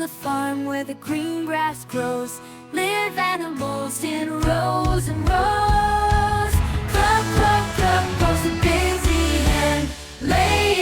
the farm where the green grass grows, live animals in rows and rows. Cluck, cluck, cluck goes the busy hen, lay